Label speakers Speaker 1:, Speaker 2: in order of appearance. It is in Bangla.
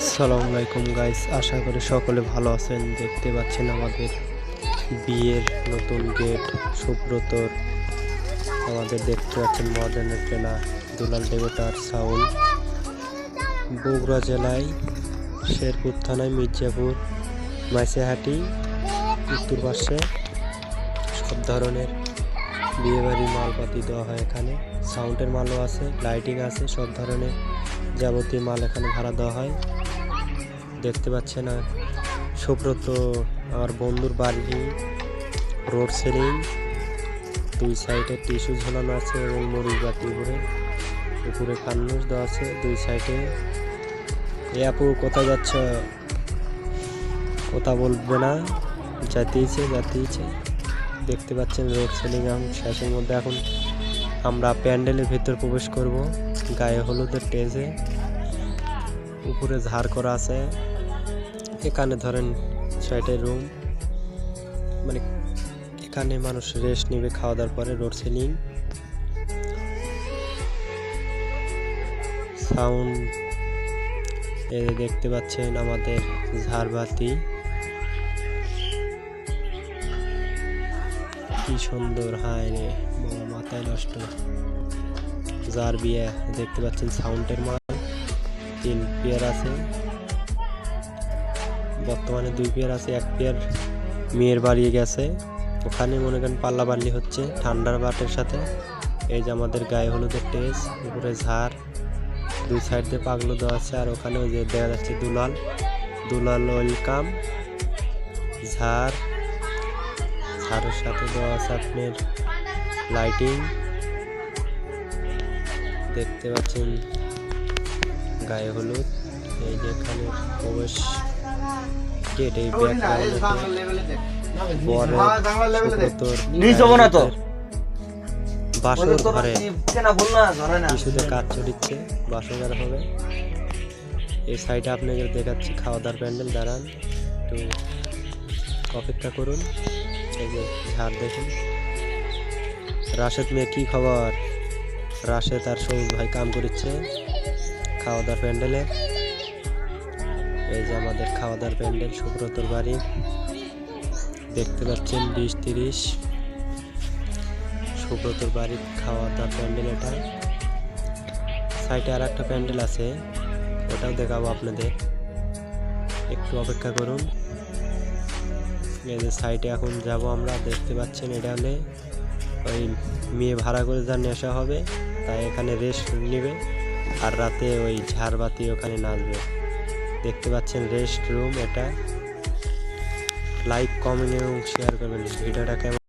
Speaker 1: আসসালামু আলাইকুম গাইস, আশা করি সকলে ভালো আছেন। দেখতে পাচ্ছেন আমাদের বিয়ের নতুন গেট সুব্রতর। আমাদের দেখতে পাচ্ছেন মডার্নের কেনা দুলাল দেবতার সাউন্ড। বগুড়া জেলায় শেরপুর থানায় মির্জাপুর মাইসেহাটি উত্তর পাশে সব ধরনের বিয়েবাড়ি মালপাতি দেওয়া হয়। এখানে সাউন্ডের মালও আছে, লাইটিং আছে, সব ধরনের যাবতীয় মাল এখানে ভাড়া দেওয়া হয়। দেখতে পাচ্ছেন সুব্রত আমার বন্ধুর বাড়ি, রোড সেলিং, দুই সাইডে টিস্যু ঝোলানো আছে এবং মরিচ বাতি উপরে কান্নুস দেওয়া আছে দুই সাইডে। এ আপু কোথায় যাচ্ছ? কথা বলবে না, যাতেইছে। দেখতে পাচ্ছেন রোড সেলিং শেষের মধ্যে। এখন আমরা প্যান্ডেলের ভিতর প্রবেশ করব। গায়ে হলুদের টেজে উপরে ঝাড় করা আছে। এখানে ধরেন 6টা রুম, মানে এখানে মানুষ রেস্ট নেবে খাওয়া দাওয়ার পরে। রোড সেলিং সাউন্ড দেখতে পাচ্ছেন আমাদের ঝাড়বাতি কি সুন্দর। হায় রে বাবা, মাথায় নষ্ট। যার বিয়ে দেখতে পাচ্ছেন সাউন্ডের মাল 3 পেয়ার আছে, বর্তমানে 2 পেয়ার আছে। 1 পেয়ার মেয়ের বাড়ি গেছে, ওখানে মনে করেন পাল্লা বাল্লি হচ্ছে ঠান্ডার বাটের সাথে। এই যে আমাদের গায়ে হলুদের টেজ, উপরে ঝাড়, দুই সাইড দিয়ে পাগলো দেওয়া আছে। আর ওখানে ওই যে দেখা যাচ্ছে দুলাল ওয়েলকাম। ঝাড়ের সাথে দেওয়া আছে আপনার লাইটিং। দেখতে পাচ্ছেন গায়ে হলুদ। এই যে এখানে প্রবেশ গেট, এই বাসর ঘরে কিছুতে কাজ চলিচ্ছে, বাসর ঘর হবে। এই সাইডে আপনাকে দেখাচ্ছি খাওয়া দাওয়ার প্যান্ডেল। দাঁড়ান, একটু অপেক্ষা করুন। এই যে ঝাড় দেখুন। রাশেদ মেয়ে কি খবর? রাশেদ আর সবুজ ভাই কাম করছে খাওয়া দাওয়ার প্যান্ডেলে। এই যে আমাদের খাওয়া দাওয়ার প্যান্ডেল সুব্রতর বাড়ি। দেখতে পাচ্ছেন 20-30 সুব্রতর বাড়ির খাওয়া দাওয়ার প্যান্ডেল। এটা সাইডে আর একটা প্যান্ডেল আছে, ওটাও দেখাবো আপনাদের, একটু অপেক্ষা করুন। এই যে সাইডে এখন যাব আমরা। দেখতে পাচ্ছেন এটা হলে ওই মেয়ে ভাড়া করে যা নেশা হবে, তাই এখানে রেস্ট নেবে আর রাতে ওই ঝাড়বাতি ওখানে নাচবে। দেখতে পাচ্ছেন রেস্ট রুম। এটা লাইক, কমেন্ট এবং শেয়ার করবেন ভিডিওটা কেমন।